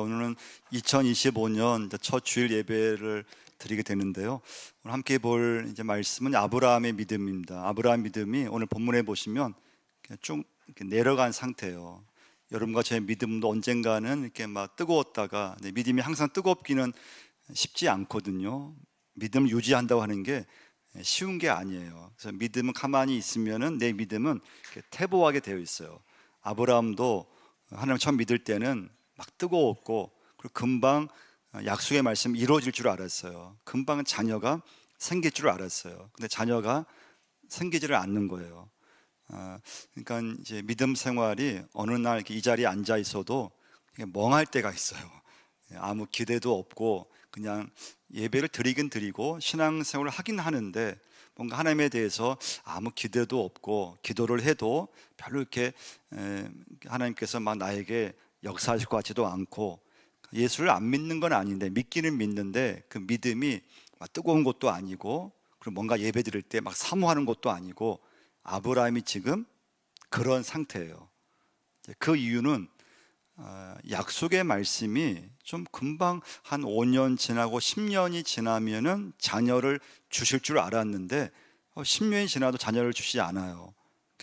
오늘은 2025년 첫 주일 예배를 드리게 되는데요. 오늘 함께 볼 이제 말씀은 아브라함의 믿음입니다. 아브라함 믿음이 오늘 본문에 보시면 쭉 이렇게 내려간 상태예요. 여러분과 제 믿음도 언젠가는 이렇게 막 뜨거웠다가 믿음이 항상 뜨겁기는 쉽지 않거든요. 믿음을 유지한다고 하는 게 쉬운 게 아니에요. 그래서 믿음은 가만히 있으면은 내 믿음은 퇴보하게 되어 있어요. 아브라함도 하나님 처음 믿을 때는 막 뜨거웠고, 그리고 금방 약속의 말씀이 이루어질 줄 알았어요. 금방 자녀가 생길 줄 알았어요. 근데 자녀가 생기지를 않는 거예요. 그러니까 이제 믿음 생활이 어느 날 이렇게 이 자리에 앉아 있어도 멍할 때가 있어요. 아무 기대도 없고 그냥 예배를 드리긴 드리고 신앙생활을 하긴 하는데 뭔가 하나님에 대해서 아무 기대도 없고, 기도를 해도 별로 이렇게 하나님께서 막 나에게 역사하실 것 같지도 않고, 예수를 안 믿는 건 아닌데 믿기는 믿는데 그 믿음이 막 뜨거운 것도 아니고, 그리고 뭔가 예배 드릴 때 막 사모하는 것도 아니고, 아브라함이 지금 그런 상태예요. 그 이유는 약속의 말씀이 좀 금방 한 5년 지나고 10년이 지나면은 자녀를 주실 줄 알았는데 10년이 지나도 자녀를 주시지 않아요.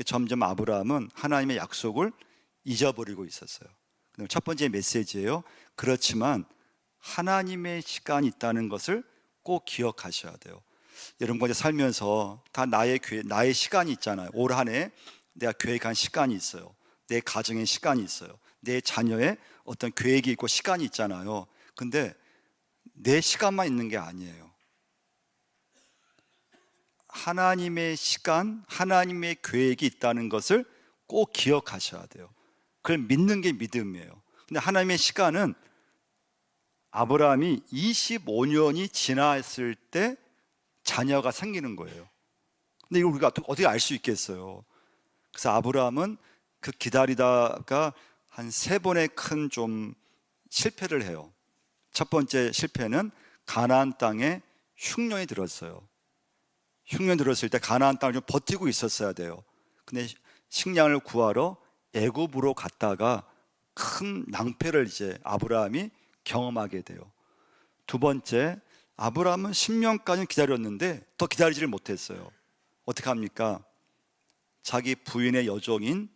점점 아브라함은 하나님의 약속을 잊어버리고 있었어요. 첫 번째 메시지예요. 그렇지만 하나님의 시간이 있다는 것을 꼭 기억하셔야 돼요. 여러분과 살면서 다 나의 시간이 있잖아요. 올 한 해 내가 계획한 시간이 있어요. 내 가정의 시간이 있어요. 내 자녀의 어떤 계획이 있고 시간이 있잖아요. 근데 내 시간만 있는 게 아니에요. 하나님의 시간, 하나님의 계획이 있다는 것을 꼭 기억하셔야 돼요. 그걸 믿는 게 믿음이에요. 근데 하나님의 시간은 아브라함이 25년이 지났을 때 자녀가 생기는 거예요. 근데 이걸 우리가 어떻게 알 수 있겠어요? 그래서 아브라함은 그 기다리다가 한 3번의 큰 좀 실패를 해요. 첫 번째 실패는 가나안 땅에 흉년이 들었어요. 흉년 들었을 때 가나안 땅을 좀 버티고 있었어야 돼요. 근데 식량을 구하러 애굽으로 갔다가 큰 낭패를 이제 아브라함이 경험하게 돼요. 두 번째, 아브라함은 10년까지 기다렸는데 더 기다리지를 못했어요. 어떻게 합니까? 자기 부인의 여종인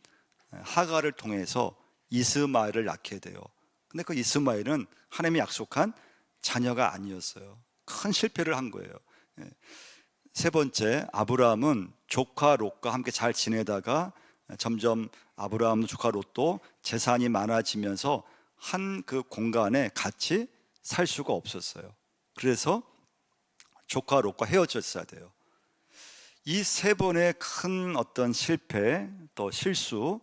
하갈을 통해서 이스마엘을 낳게 돼요. 근데 그 이스마엘은 하나님이 약속한 자녀가 아니었어요. 큰 실패를 한 거예요. 세 번째, 아브라함은 조카 롯과 함께 잘 지내다가 점점 아브라함 조카 롯도 재산이 많아지면서 한 그 공간에 같이 살 수가 없었어요. 그래서 조카 롯과 헤어졌어야 돼요. 이 3번의 큰 어떤 실패, 또 실수,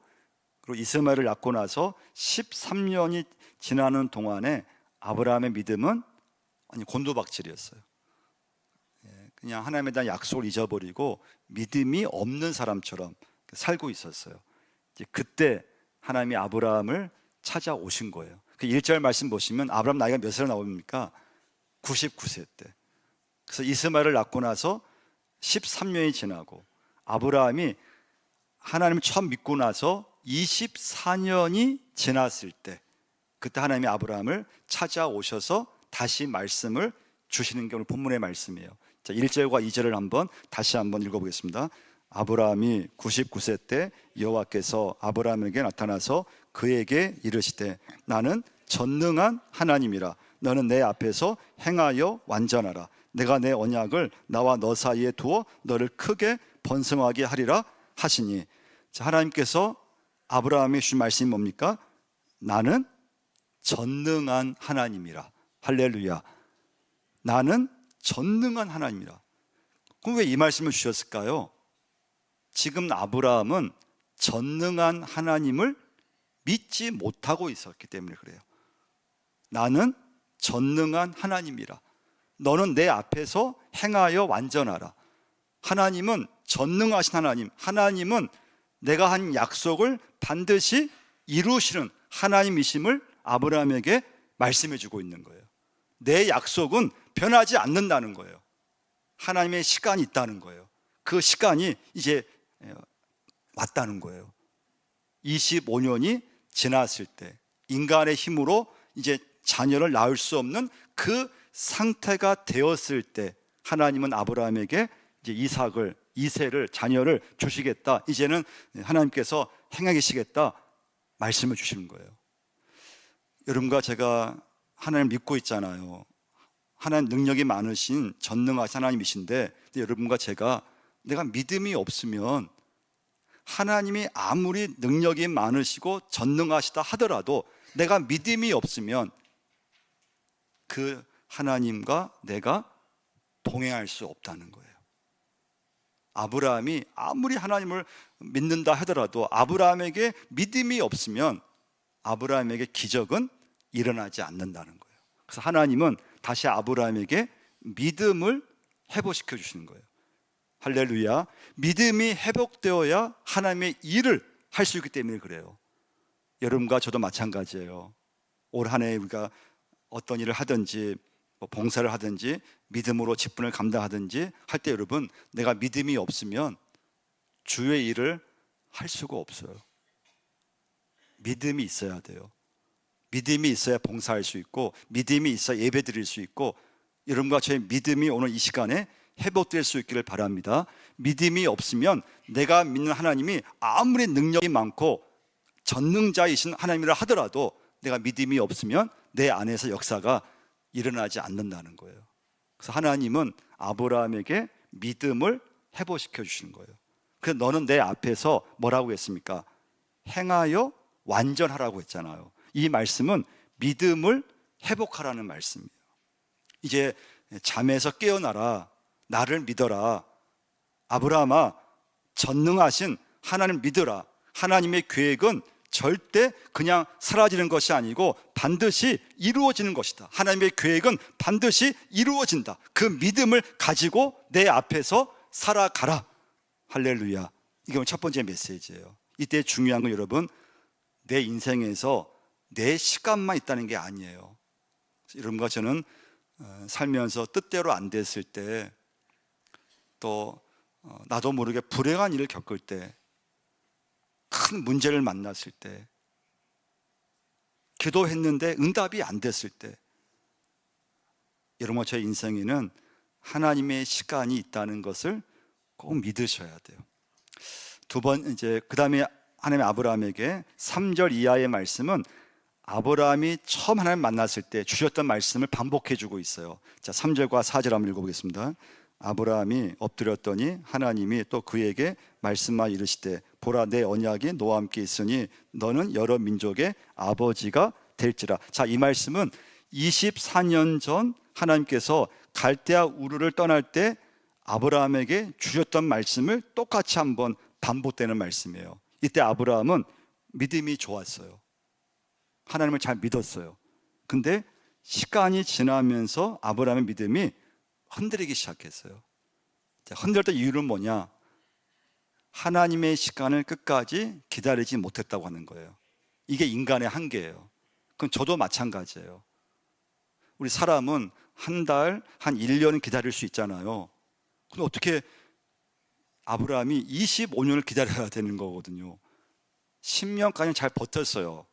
그리고 이스마엘을 낳고 나서 13년이 지나는 동안에 아브라함의 믿음은 곤두박질이었어요. 그냥 하나님에 대한 약속을 잊어버리고 믿음이 없는 사람처럼 살고 있었어요. 그때 하나님이 아브라함을 찾아오신 거예요. 그 1절 말씀 보시면 아브라함 나이가 몇 살에 나옵니까? 99세 때. 그래서 이스마엘을 낳고 나서 13년이 지나고 아브라함이 하나님을 처음 믿고 나서 24년이 지났을 때, 그때 하나님이 아브라함을 찾아오셔서 다시 말씀을 주시는 게 오늘 본문의 말씀이에요. 자, 1절과 2절을 다시 한번 읽어보겠습니다. 아브라함이 99세 때 여호와께서 아브라함에게 나타나서 그에게 이르시되 나는 전능한 하나님이라. 너는 내 앞에서 행하여 완전하라. 내가 내 언약을 나와 너 사이에 두어 너를 크게 번성하게 하리라 하시니. 자, 하나님께서 아브라함에게 주신 말씀이 뭡니까? 나는 전능한 하나님이라. 할렐루야. 나는 전능한 하나님이라. 그럼 왜 이 말씀을 주셨을까요? 지금 아브라함은 전능한 하나님을 믿지 못하고 있었기 때문에 그래요. 나는 전능한 하나님이라. 너는 내 앞에서 행하여 완전하라. 하나님은 전능하신 하나님, 하나님은 내가 한 약속을 반드시 이루시는 하나님이심을 아브라함에게 말씀해 주고 있는 거예요. 내 약속은 변하지 않는다는 거예요. 하나님의 시간이 있다는 거예요. 그 시간이 이제 왔다는 거예요. 25년이 지났을 때 인간의 힘으로 이제 자녀를 낳을 수 없는 그 상태가 되었을 때 하나님은 아브라함에게 이제 이세를 자녀를 주시겠다, 이제는 하나님께서 행하시겠다 말씀을 주시는 거예요. 여러분과 제가 하나님을 믿고 있잖아요. 하나님 능력이 많으신 전능하신 하나님이신데, 여러분과 제가 내가 믿음이 없으면 하나님이 아무리 능력이 많으시고 전능하시다 하더라도 내가 믿음이 없으면 그 하나님과 내가 동행할 수 없다는 거예요. 아브라함이 아무리 하나님을 믿는다 하더라도 아브라함에게 믿음이 없으면 아브라함에게 기적은 일어나지 않는다는 거예요. 그래서 하나님은 다시 아브라함에게 믿음을 회복시켜 주시는 거예요. 할렐루야. 믿음이 회복되어야 하나님의 일을 할 수 있기 때문에 그래요. 여러분과 저도 마찬가지예요. 올 한 해 우리가 어떤 일을 하든지 봉사를 하든지 믿음으로 직분을 감당하든지 할 때 여러분, 내가 믿음이 없으면 주의 일을 할 수가 없어요. 믿음이 있어야 돼요. 믿음이 있어야 봉사할 수 있고, 믿음이 있어야 예배 드릴 수 있고, 여러분과 저의 믿음이 오늘 이 시간에 회복될 수 있기를 바랍니다. 믿음이 없으면 내가 믿는 하나님이 아무리 능력이 많고 전능자이신 하나님이라 하더라도 내가 믿음이 없으면 내 안에서 역사가 일어나지 않는다는 거예요. 그래서 하나님은 아브라함에게 믿음을 회복시켜 주시는 거예요. 그래서 너는 내 앞에서 뭐라고 했습니까? 행하여 완전하라고 했잖아요. 이 말씀은 믿음을 회복하라는 말씀이에요. 이제 잠에서 깨어나라, 나를 믿어라. 아브라함아, 전능하신 하나님 믿어라. 하나님의 계획은 절대 그냥 사라지는 것이 아니고 반드시 이루어지는 것이다. 하나님의 계획은 반드시 이루어진다. 그 믿음을 가지고 내 앞에서 살아가라. 할렐루야. 이게 첫 번째 메시지예요. 이때 중요한 건 여러분, 내 인생에서 내 시간만 있다는 게 아니에요. 여러분과 저는 살면서 뜻대로 안 됐을 때, 또 나도 모르게 불행한 일을 겪을 때, 큰 문제를 만났을 때, 기도했는데 응답이 안 됐을 때, 여러분, 저의 인생에는 하나님의 시간이 있다는 것을 꼭 믿으셔야 돼요. 그 다음에 하나님의 아브라함에게 3절 이하의 말씀은 아브라함이 처음 하나님 만났을 때 주셨던 말씀을 반복해 주고 있어요. 자, 3절과 4절 한번 읽어보겠습니다. 아브라함이 엎드렸더니 하나님이 또 그에게 말씀하여 이르시되, 보라, 내 언약이 너와 함께 있으니 너는 여러 민족의 아버지가 될지라. 자, 이 말씀은 24년 전 하나님께서 갈대아 우르를 떠날 때 아브라함에게 주셨던 말씀을 똑같이 한번 반복되는 말씀이에요. 이때 아브라함은 믿음이 좋았어요. 하나님을 잘 믿었어요. 근데 시간이 지나면서 아브라함의 믿음이 흔들리기 시작했어요. 흔들렸던 이유는 뭐냐? 하나님의 시간을 끝까지 기다리지 못했다고 하는 거예요. 이게 인간의 한계예요. 그럼 저도 마찬가지예요. 우리 사람은 한 달, 한 1년 기다릴 수 있잖아요. 근데 어떻게 아브라함이 25년을 기다려야 되는 거거든요. 10년까지는 잘 버텼어요.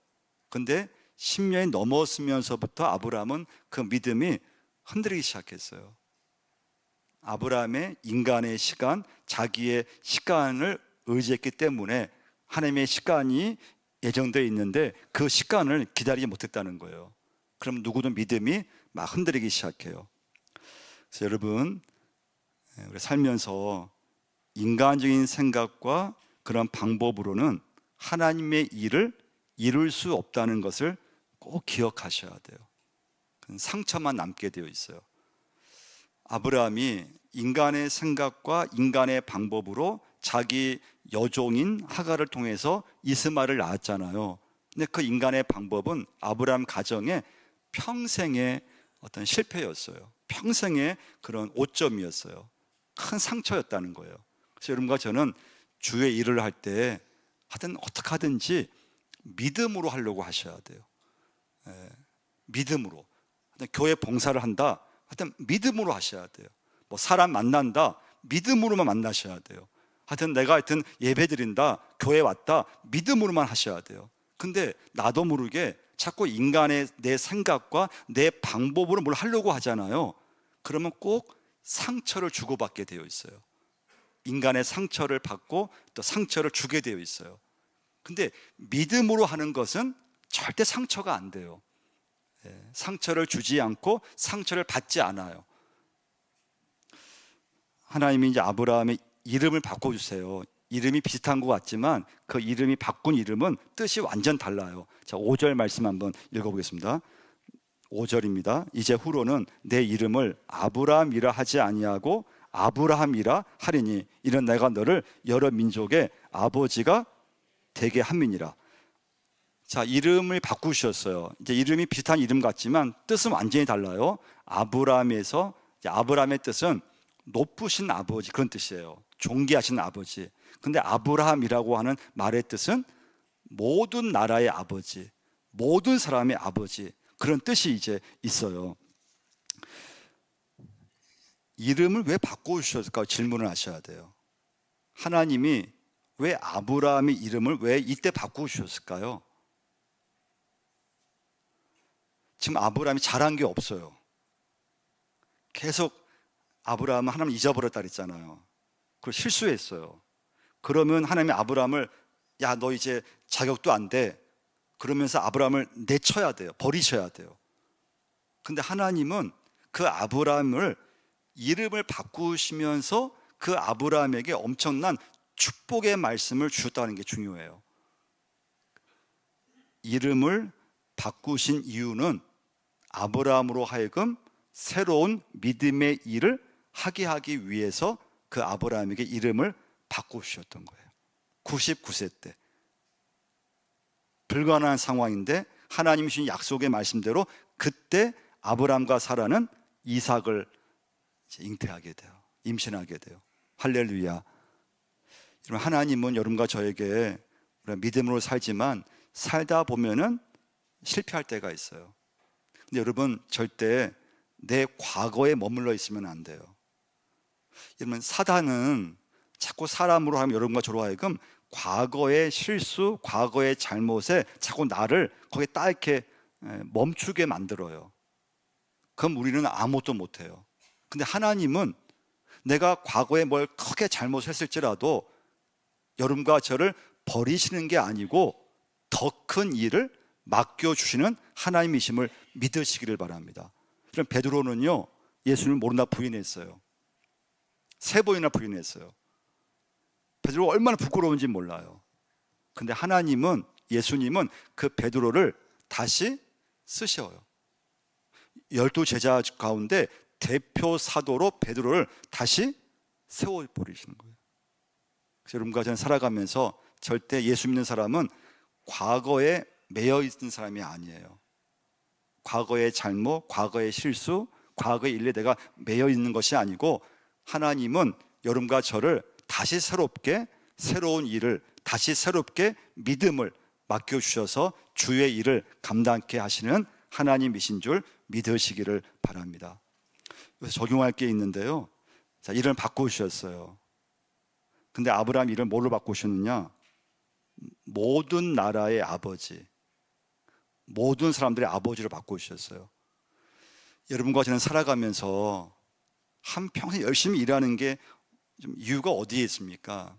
근데 10년이 넘었으면서부터 아브라함은 그 믿음이 흔들리기 시작했어요. 아브라함의 인간의 시간, 자기의 시간을 의지했기 때문에 하나님의 시간이 예정되어 있는데 그 시간을 기다리지 못했다는 거예요. 그럼 누구든 믿음이 막 흔들리기 시작해요. 그래서 여러분, 우리 살면서 인간적인 생각과 그런 방법으로는 하나님의 일을 이룰 수 없다는 것을 꼭 기억하셔야 돼요. 그건 상처만 남게 되어 있어요. 아브라함이 인간의 생각과 인간의 방법으로 자기 여종인 하갈을 통해서 이스마엘을 낳았잖아요. 근데 그 인간의 방법은 아브라함 가정의 평생의 어떤 실패였어요. 평생의 그런 오점이었어요. 큰 상처였다는 거예요. 그래서 여러분과 저는 주의 일을 할 때 하여튼 어떻게 하든지 믿음으로 하려고 하셔야 돼요. 믿음으로. 교회 봉사를 한다, 하여튼 믿음으로 하셔야 돼요. 뭐 사람 만난다, 믿음으로만 만나셔야 돼요. 내가 예배 드린다, 교회 왔다, 믿음으로만 하셔야 돼요. 근데 나도 모르게 자꾸 인간의 내 생각과 내 방법으로 뭘 하려고 하잖아요. 그러면 꼭 상처를 주고받게 되어 있어요. 인간의 상처를 받고 또 상처를 주게 되어 있어요. 근데 믿음으로 하는 것은 절대 상처가 안 돼요. 상처를 주지 않고 상처를 받지 않아요. 하나님이 이제 아브라함의 이름을 바꿔주세요. 이름이 비슷한 것 같지만 그 이름이 바꾼 이름은 뜻이 완전 달라요. 자, 5절 말씀 한번 읽어보겠습니다. 5절입니다. 이제 후로는 내 이름을 아브라함이라 하지 아니하고 아브라함이라 하리니 이는 내가 너를 여러 민족의 아버지가 되게 함이니라. 자, 이름을 바꾸셨어요. 이제 이름이 비슷한 이름 같지만 뜻은 완전히 달라요. 아브라함에서 아브라함의 뜻은 높으신 아버지, 그런 뜻이에요. 존귀하신 아버지. 근데 아브라함이라고 하는 말의 뜻은 모든 나라의 아버지, 모든 사람의 아버지, 그런 뜻이 이제 있어요. 이름을 왜 바꿔주셨을까 질문을 하셔야 돼요. 하나님이 왜 아브라함의 이름을 왜 이때 바꿔주셨을까요? 지금 아브라함이 잘한 게 없어요. 계속 아브라함은 하나님 잊어버렸다 그랬잖아요. 그걸 실수했어요. 그러면 하나님이 아브라함을 야, 너 이제 자격도 안 돼. 그러면서 아브라함을 내쳐야 돼요. 버리셔야 돼요. 근데 하나님은 그 아브라함을 이름을 바꾸시면서 그 아브라함에게 엄청난 축복의 말씀을 주셨다는 게 중요해요. 이름을 바꾸신 이유는 아브라함으로 하여금 새로운 믿음의 일을 하게 하기 위해서 그 아브라함에게 이름을 바꾸셨던 거예요. 99세 때 불가능한 상황인데 하나님이 주신 약속의 말씀대로 그때 아브라함과 사라는 이삭을 잉태하게 돼요. 임신하게 돼요. 할렐루야. 여러분, 하나님은 여러분과 저에게 믿음으로 살지만 살다 보면은 실패할 때가 있어요. 근데 여러분, 절대 내 과거에 머물러 있으면 안 돼요. 여러분, 사단은 자꾸 사람으로 하면 여러분과 저로 하여금 과거의 실수, 과거의 잘못에 자꾸 나를 거기에 딱 이렇게 멈추게 만들어요. 그럼 우리는 아무것도 못해요. 근데 하나님은 내가 과거에 뭘 크게 잘못했을지라도 여러분과 저를 버리시는 게 아니고 더 큰 일을 맡겨주시는 하나님이심을 믿으시기를 바랍니다. 그럼 베드로는요, 예수님을 모른다 부인했어요. 3번이나 부인했어요. 베드로가 얼마나 부끄러운지 몰라요. 근데 하나님은, 예수님은 그 베드로를 다시 쓰셔요. 12제자 가운데 대표 사도로 베드로를 다시 세워버리시는 거예요. 그래서 여러분과 저는 살아가면서 절대 예수 믿는 사람은 과거에 매여 있는 사람이 아니에요. 과거의 잘못, 과거의 실수, 과거의 일에 내가 매여 있는 것이 아니고 하나님은 여러분과 저를 다시 새롭게, 새로운 일을 다시 새롭게 믿음을 맡겨주셔서 주의 일을 감당케 하시는 하나님이신 줄 믿으시기를 바랍니다. 그래서 적용할 게 있는데요. 자, 이름을 바꾸셨어요. 근데 아브라함 이름을 뭘로 바꾸셨느냐? 모든 나라의 아버지, 모든 사람들의 아버지로 바꾸셨어요. 여러분과 저는 살아가면서 한평생 열심히 일하는 게 좀 이유가 어디에 있습니까?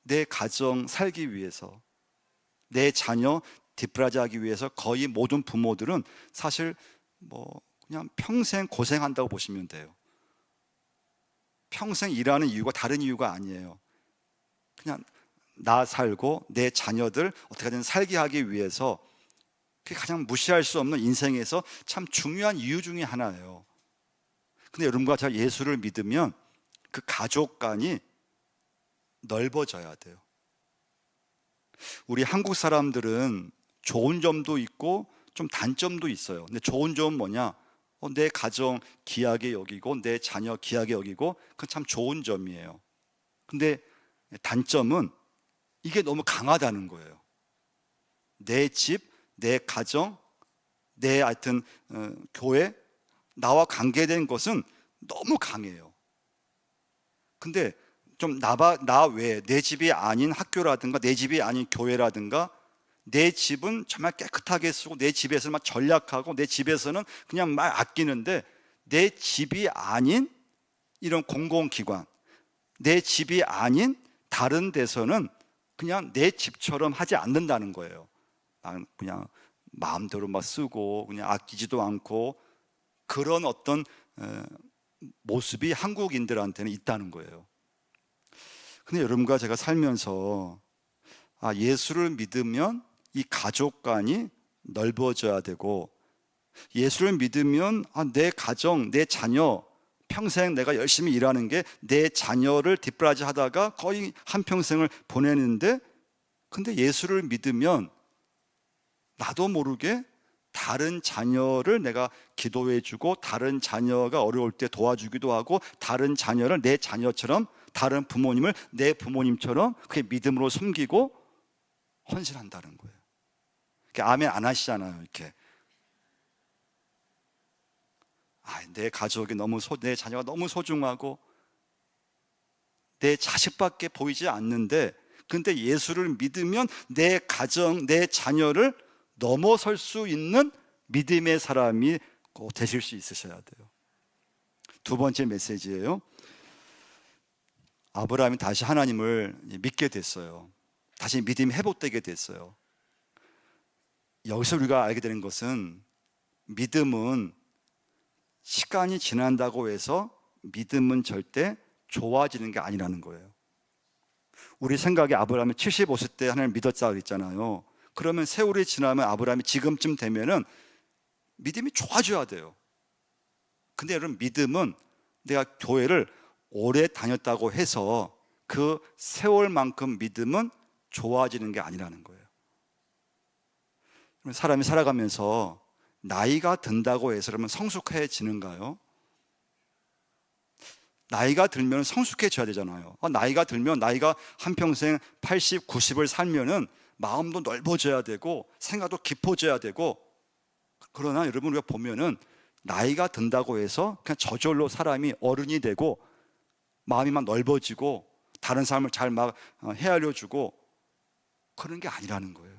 내 가정 살기 위해서, 내 자녀 뒷바라지하기 위해서 거의 모든 부모들은 사실 그냥 평생 고생한다고 보시면 돼요. 평생 일하는 이유가 다른 이유가 아니에요. 그냥 나 살고 내 자녀들 어떻게든 살게 하기 위해서, 그게 가장 무시할 수 없는 인생에서 참 중요한 이유 중에 하나예요. 근데 여러분과 제가 예수를 믿으면 그 가족 간이 넓어져야 돼요. 우리 한국 사람들은 좋은 점도 있고 좀 단점도 있어요. 근데 좋은 점은 뭐냐? 내 가정 귀하게 여기고 내 자녀 귀하게 여기고, 그건 참 좋은 점이에요. 근데 단점은 이게 너무 강하다는 거예요. 내 집, 내 가정, 내 하여튼 교회, 나와 관계된 것은 너무 강해요. 근데 좀 나 외에 내 집이 아닌 학교라든가 내 집이 아닌 교회라든가 내 집은 정말 깨끗하게 쓰고 내 집에서는 막 전략하고 내 집에서는 그냥 막 아끼는데 내 집이 아닌 이런 공공기관, 내 집이 아닌 다른 데서는 그냥 내 집처럼 하지 않는다는 거예요. 그냥 마음대로 막 쓰고 그냥 아끼지도 않고 그런 어떤 모습이 한국인들한테는 있다는 거예요. 근데 여러분과 제가 살면서 예수를 믿으면 이 가족관이 넓어져야 되고, 예수를 믿으면 내 가정, 내 자녀, 평생 내가 열심히 일하는 게 내 자녀를 뒷바라지 하다가 거의 한평생을 보내는데, 근데 예수를 믿으면 나도 모르게 다른 자녀를 내가 기도해 주고 다른 자녀가 어려울 때 도와주기도 하고 다른 자녀를 내 자녀처럼, 다른 부모님을 내 부모님처럼 그게 믿음으로 섬기고 헌신한다는 거예요. 아멘 안 하시잖아요. 이렇게 내 가족이 내 자녀가 너무 소중하고 내 자식밖에 보이지 않는데, 근데 예수를 믿으면 내 가정, 내 자녀를 넘어설 수 있는 믿음의 사람이 꼭 되실 수 있으셔야 돼요. 두 번째 메시지예요. 아브라함이 다시 하나님을 믿게 됐어요. 다시 믿음이 회복되게 됐어요. 여기서 우리가 알게 되는 것은, 믿음은 시간이 지난다고 해서 믿음은 절대 좋아지는 게 아니라는 거예요. 우리 생각에 아브라함이 75세 때 하나님을 믿었다고 그랬잖아요. 그러면 세월이 지나면 아브라함이 지금쯤 되면은 믿음이 좋아져야 돼요. 근데 여러분, 믿음은 내가 교회를 오래 다녔다고 해서 그 세월만큼 믿음은 좋아지는 게 아니라는 거예요. 사람이 살아가면서 나이가 든다고 해서 그러면 성숙해지는가요? 나이가 들면 성숙해져야 되잖아요. 나이가 들면 나이가 한평생 80, 90을 살면은 마음도 넓어져야 되고 생각도 깊어져야 되고, 그러나 여러분, 우리가 보면은 나이가 든다고 해서 그냥 저절로 사람이 어른이 되고 마음이 막 넓어지고 다른 사람을 잘 막 헤아려 주고 그런 게 아니라는 거예요.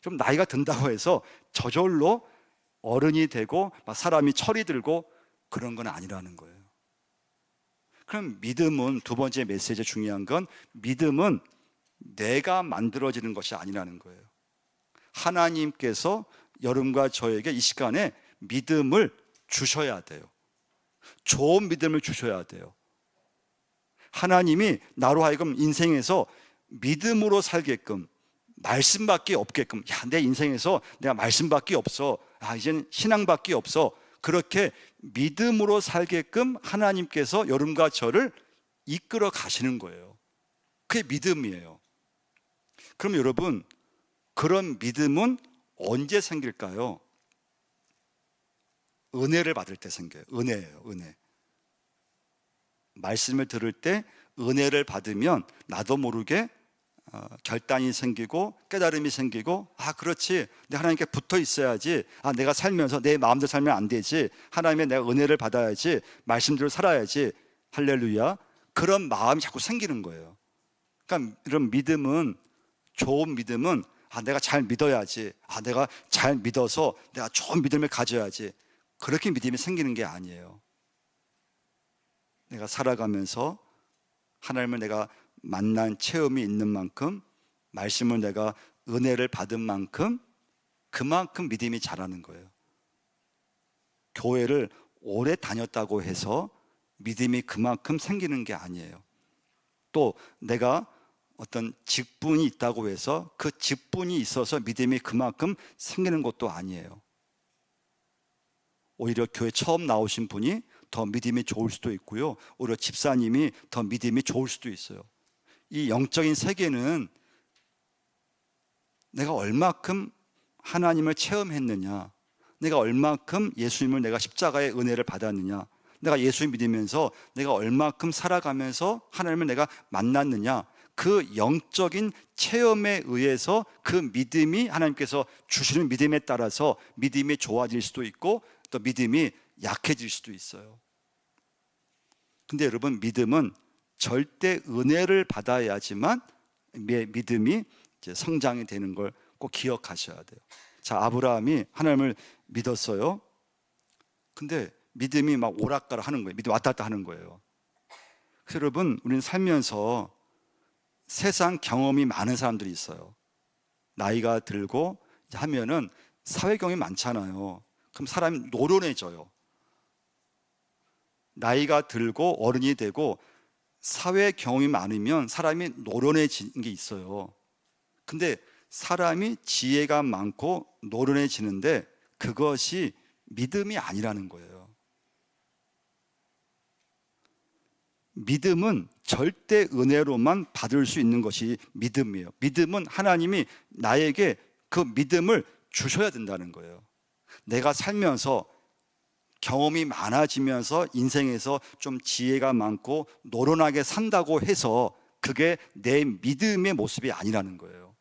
좀 나이가 든다고 해서 저절로 어른이 되고 막 사람이 철이 들고 그런 건 아니라는 거예요. 그럼 믿음은, 두 번째 메시지에 중요한 건, 믿음은 내가 만들어지는 것이 아니라는 거예요. 하나님께서 여러분과 저에게 이 시간에 믿음을 주셔야 돼요. 좋은 믿음을 주셔야 돼요. 하나님이 나로 하여금 인생에서 믿음으로 살게끔, 말씀밖에 없게끔, 내 인생에서 내가 말씀밖에 없어, 이제는 신앙밖에 없어, 그렇게 믿음으로 살게끔 하나님께서 여러분과 저를 이끌어 가시는 거예요. 그게 믿음이에요. 그럼 여러분, 그런 믿음은 언제 생길까요? 은혜를 받을 때 생겨요. 은혜예요, 은혜. 말씀을 들을 때 은혜를 받으면 나도 모르게 결단이 생기고 깨달음이 생기고, 그렇지, 내가 하나님께 붙어 있어야지, 내가 살면서 내 마음대로 살면 안 되지, 하나님의 내가 은혜를 받아야지, 말씀대로 살아야지, 할렐루야, 그런 마음이 자꾸 생기는 거예요. 그러니까 이런 믿음은, 좋은 믿음은 내가 잘 믿어야지, 내가 잘 믿어서 내가 좋은 믿음을 가져야지, 그렇게 믿음이 생기는 게 아니에요. 내가 살아가면서 하나님을 내가 만난 체험이 있는 만큼, 말씀을 내가 은혜를 받은 만큼, 그만큼 믿음이 자라는 거예요. 교회를 오래 다녔다고 해서 믿음이 그만큼 생기는 게 아니에요. 또 내가 어떤 직분이 있다고 해서 그 직분이 있어서 믿음이 그만큼 생기는 것도 아니에요. 오히려 교회 처음 나오신 분이 더 믿음이 좋을 수도 있고요, 오히려 집사님이 더 믿음이 좋을 수도 있어요. 이 영적인 세계는 내가 얼마큼 하나님을 체험했느냐, 내가 얼마큼 예수님을, 내가 십자가의 은혜를 받았느냐, 내가 예수를 믿으면서 내가 얼마큼 살아가면서 하나님을 내가 만났느냐, 그 영적인 체험에 의해서 그 믿음이, 하나님께서 주시는 믿음에 따라서 믿음이 좋아질 수도 있고 또 믿음이 약해질 수도 있어요. 근데 여러분, 믿음은 절대 은혜를 받아야지만 믿음이 이제 성장이 되는 걸 꼭 기억하셔야 돼요. 자, 아브라함이 하나님을 믿었어요. 근데 믿음이 막 오락가락 하는 거예요. 믿음이 왔다 갔다 하는 거예요. 그래서 여러분, 우리는 살면서 세상 경험이 많은 사람들이 있어요. 나이가 들고 하면은 사회 경험이 많잖아요. 그럼 사람이 노련해져요. 나이가 들고 어른이 되고 사회 경험이 많으면 사람이 노련해지는 게 있어요. 근데 사람이 지혜가 많고 노련해지는데 그것이 믿음이 아니라는 거예요. 믿음은 절대 은혜로만 받을 수 있는 것이 믿음이에요. 믿음은 하나님이 나에게 그 믿음을 주셔야 된다는 거예요. 내가 살면서 경험이 많아지면서 인생에서 좀 지혜가 많고 노련하게 산다고 해서 그게 내 믿음의 모습이 아니라는 거예요.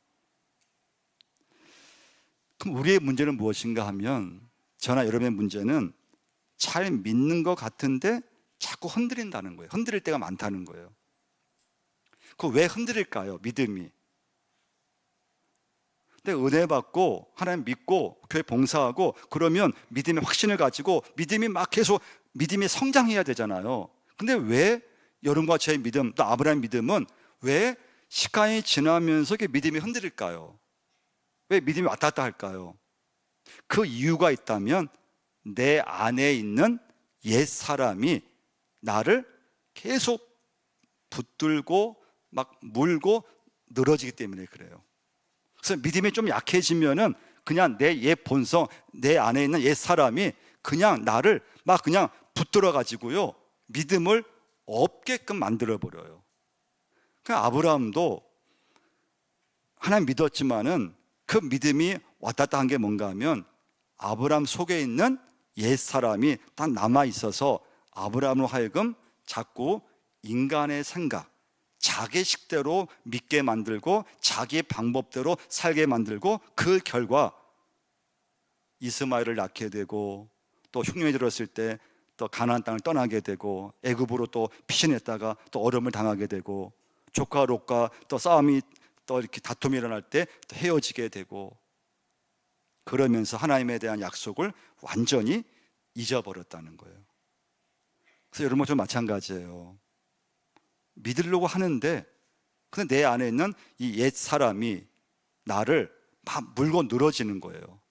그럼 우리의 문제는 무엇인가 하면, 저나 여러분의 문제는 잘 믿는 것 같은데 자꾸 흔들린다는 거예요. 흔들릴 때가 많다는 거예요. 그 왜 흔들릴까요? 믿음이. 근데 은혜 받고 하나님 믿고 교회 봉사하고 그러면 믿음의 확신을 가지고 믿음이 막 계속 믿음이 성장해야 되잖아요. 근데 왜 여러분과 저의 믿음, 또 아브라함의 믿음은 왜 시간이 지나면서 믿음이 흔들릴까요? 왜 믿음이 왔다 갔다 할까요? 그 이유가 있다면 내 안에 있는 옛 사람이 나를 계속 붙들고 막 물고 늘어지기 때문에 그래요. 그래서 믿음이 좀 약해지면은 그냥 내 옛 본성, 내 안에 있는 옛 사람이 그냥 나를 막 그냥 붙들어 가지고요, 믿음을 없게끔 만들어 버려요. 그러니까 아브라함도 하나님 믿었지만은 그 믿음이 왔다 갔다 한 게 뭔가 하면 아브라함 속에 있는 옛 사람이 딱 남아 있어서 아브라함으로 하여금 자꾸 인간의 생각, 자기 식대로 믿게 만들고 자기의 방법대로 살게 만들고, 그 결과 이스마엘을 낳게 되고 또 흉년이 들었을 때 또 가나안 땅을 떠나게 되고 애굽으로 또 피신했다가 또 어려움을 당하게 되고 조카 롯과 또 싸움이 또 이렇게 다툼이 일어날 때 또 헤어지게 되고, 그러면서 하나님에 대한 약속을 완전히 잊어버렸다는 거예요. 그래서 여러분 좀 마찬가지예요. 믿으려고 하는데 근데 내 안에 있는 이 옛 사람이 나를 막 물고 늘어지는 거예요.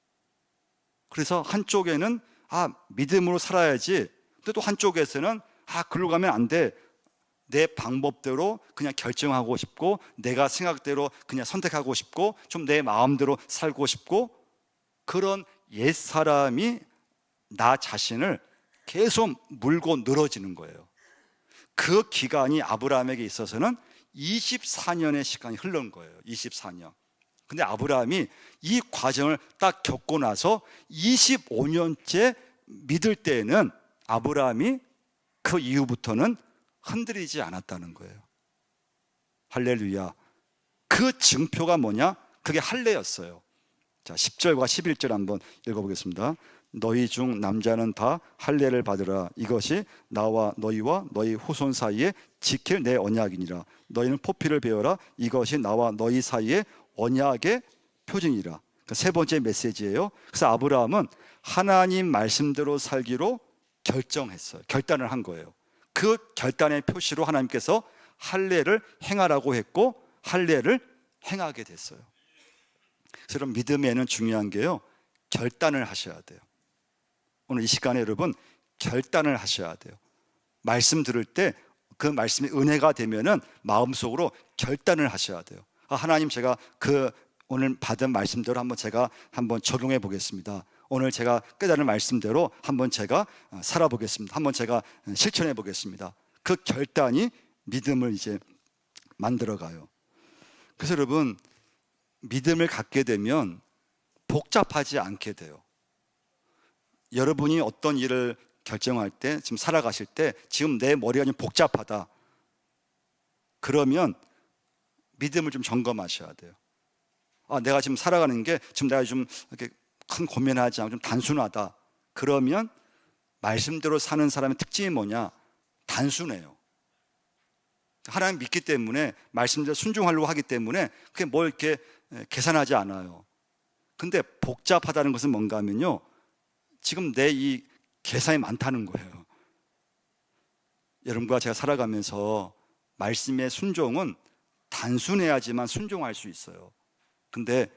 그래서 한쪽에는 믿음으로 살아야지, 근데 또 한쪽에서는 글로 가면 안 돼, 내 방법대로 그냥 결정하고 싶고 내가 생각대로 그냥 선택하고 싶고 좀 내 마음대로 살고 싶고, 그런 옛 사람이 나 자신을 계속 물고 늘어지는 거예요. 그 기간이 아브라함에게 있어서는 24년의 시간이 흐른 거예요. 24년. 근데 아브라함이 이 과정을 딱 겪고 나서 25년째 믿을 때에는 아브라함이 그 이후부터는 흔들리지 않았다는 거예요. 할렐루야. 그 증표가 뭐냐? 그게 할례였어요. 자, 10절과 11절 한번 읽어보겠습니다. 너희 중 남자는 다 할례를 받으라. 이것이 나와 너희와 너희 후손 사이에 지킬 내 언약이니라. 너희는 포피를 베어라. 이것이 나와 너희 사이에 언약의 표징이라. 세 번째 메시지예요. 그래서 아브라함은 하나님 말씀대로 살기로 결정했어요. 결단을 한 거예요. 그 결단의 표시로 하나님께서 할례를 행하라고 했고 할례를 행하게 됐어요. 그래서 여러분, 믿음에는 중요한 게요, 결단을 하셔야 돼요. 오늘 이 시간에 여러분 결단을 하셔야 돼요. 말씀 들을 때 그 말씀이 은혜가 되면은 마음속으로 결단을 하셔야 돼요. 하나님, 제가 그 오늘 받은 말씀대로 제가 한번 적용해 보겠습니다. 오늘 제가 깨달은 말씀대로 한번 제가 살아보겠습니다. 한번 제가 실천해 보겠습니다. 그 결단이 믿음을 이제 만들어가요. 그래서 여러분, 믿음을 갖게 되면 복잡하지 않게 돼요. 여러분이 어떤 일을 결정할 때, 지금 살아가실 때 지금 내 머리가 좀 복잡하다, 그러면 믿음을 좀 점검하셔야 돼요. 내가 지금 살아가는 게 지금 내가 좀 이렇게 큰 고민하지 않고 좀 단순하다, 그러면 말씀대로 사는 사람의 특징이 뭐냐? 단순해요. 하나님 믿기 때문에 말씀대로 순종하려고 하기 때문에 그게 뭘 이렇게 계산하지 않아요. 근데 복잡하다는 것은 뭔가 하면요, 지금 내 이 계산이 많다는 거예요. 여러분과 제가 살아가면서 말씀의 순종은 단순해야지만 순종할 수 있어요. 근데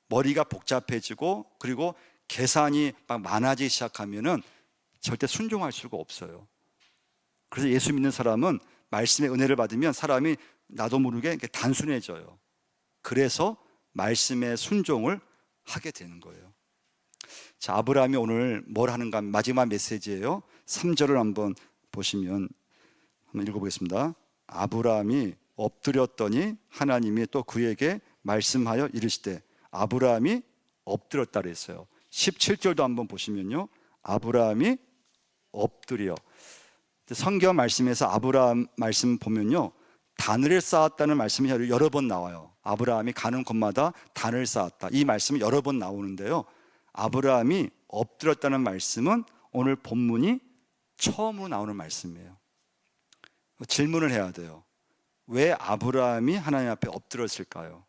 머리가 복잡해지고 그리고 계산이 막 많아지기 시작하면은 절대 순종할 수가 없어요. 그래서 예수 믿는 사람은 말씀의 은혜를 받으면 사람이 나도 모르게 이렇게 단순해져요. 그래서 말씀의 순종을 하게 되는 거예요. 자, 아브라함이 오늘 뭘 하는가 하면 마지막 메시지예요. 3절을 한번 보시면 한번 읽어보겠습니다. 아브라함이 엎드렸더니 하나님이 또 그에게 말씀하여 이르시되, 아브라함이 엎드렸다 그랬어요. 17절도 한번 보시면요, 아브라함이 엎드려. 성경 말씀에서 아브라함 말씀 보면요, 단을 쌓았다는 말씀이 여러 번 나와요. 아브라함이 가는 곳마다 단을 쌓았다, 이 말씀이 여러 번 나오는데요, 아브라함이 엎드렸다는 말씀은 오늘 본문이 처음으로 나오는 말씀이에요. 질문을 해야 돼요. 왜 아브라함이 하나님 앞에 엎드렸을까요?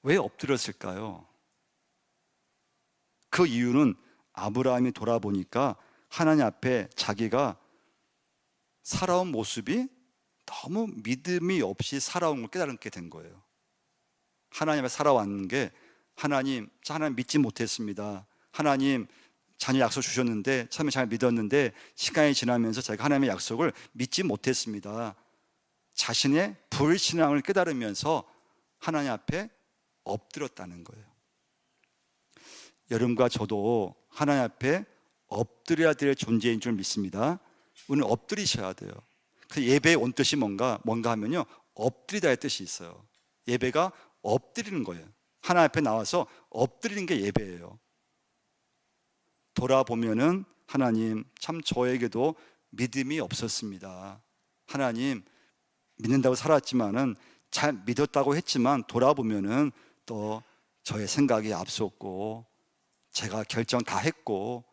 왜 엎드렸을까요? 그 이유는 아브라함이 돌아보니까 하나님 앞에 자기가 살아온 모습이 너무 믿음이 없이 살아온 걸 깨달게 된 거예요. 하나님 앞에 살아왔는 게, 하나님, 저 하나님 믿지 못했습니다. 하나님 자녀 약속 주셨는데 처음에 잘 믿었는데 시간이 지나면서 제가 하나님의 약속을 믿지 못했습니다. 자신의 불신앙을 깨달으면서 하나님 앞에 엎드렸다는 거예요. 여러분과 저도 하나님 앞에 엎드려야 될 존재인 줄 믿습니다. 오늘 엎드리셔야 돼요. 그 예배의 원뜻이 뭔가 하면요, 엎드리다의 뜻이 있어요. 예배가 엎드리는 거예요. 하나님 앞에 나와서 엎드리는 게 예배예요. 돌아보면은 하나님, 참 저에게도 믿음이 없었습니다. 하나님, 믿는다고 살았지만은, 잘 믿었다고 했지만 돌아보면은 또 저의 생각이 앞섰고 제가 결정 다 했고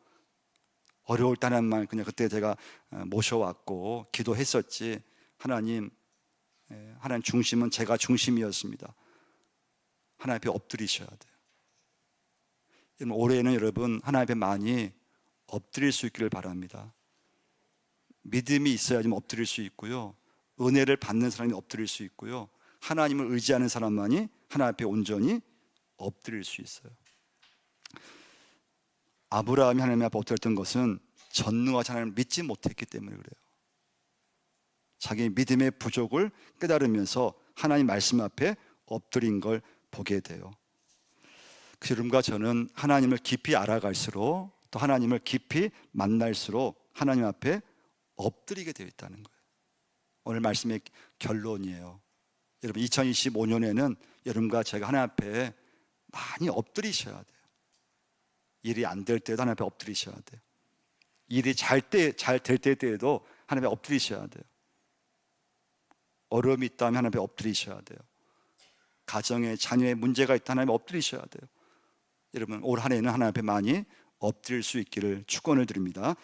어려울 때 하나님만 그냥 그때 제가 모셔왔고 기도했었지, 하나님, 하나님 중심은 제가 중심이었습니다. 하나님 앞에 엎드리셔야 돼요. 올해는 여러분 하나님 앞에 많이 엎드릴 수 있기를 바랍니다. 믿음이 있어야지만 엎드릴 수 있고요, 은혜를 받는 사람이 엎드릴 수 있고요, 하나님을 의지하는 사람만이 하나님 앞에 온전히 엎드릴 수 있어요. 아브라함이 하나님 앞에 엎드렸던 것은 전능하신 하나님을 믿지 못했기 때문에 그래요. 자기 믿음의 부족을 깨달으면서 하나님 말씀 앞에 엎드린 걸 보게 돼요. 그 여러분과 저는 하나님을 깊이 알아갈수록, 또 하나님을 깊이 만날수록 하나님 앞에 엎드리게 되어 있다는 거예요. 오늘 말씀의 결론이에요. 여러분, 2025년에는 여러분과 제가 하나님 앞에 많이 엎드리셔야 돼요. 일이 안 될 때도 하나님 앞에 엎드리셔야 돼요. 일이 잘 될 때에도 하나님 앞에 엎드리셔야 돼요. 어려움이 있다면 하나님 앞에 엎드리셔야 돼요. 가정에 자녀의 문제가 있다 하나님 앞에 엎드리셔야 돼요. 여러분, 올 한 해는 하나님 앞에 많이 엎드릴 수 있기를 축원을 드립니다.